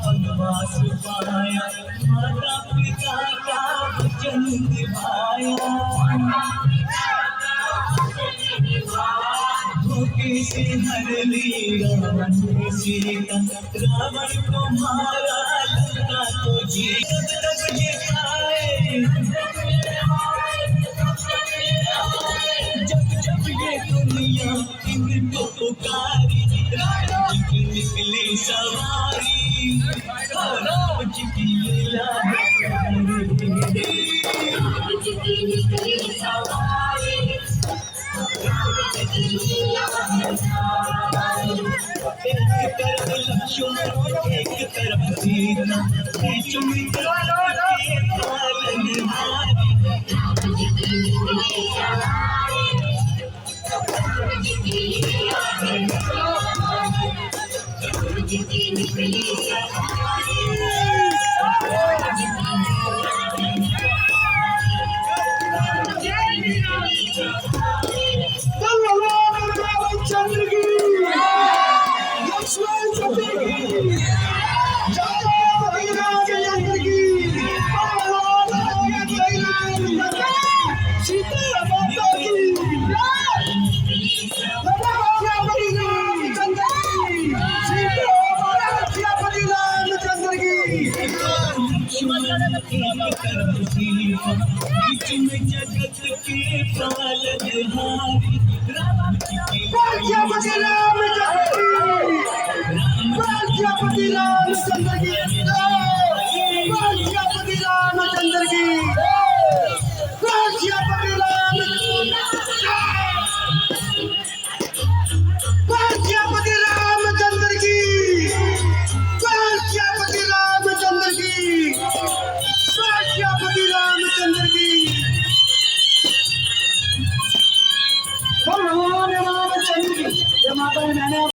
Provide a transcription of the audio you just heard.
वनवास पाया, माता पिता का वचन निभाया, धोखे से हर ली रावण ने सीता, रावण को मारा लंका को जीता। तब ये आए जब जब ये दुनिया इनको पुकारी, राम की निकली सवारी, राम जी की लीला निकली सवारी, एक तरफ लक्ष्मण एक तरफ सीता, बीच में के पालनहारी, बीच में जगत के पालनहारी, राम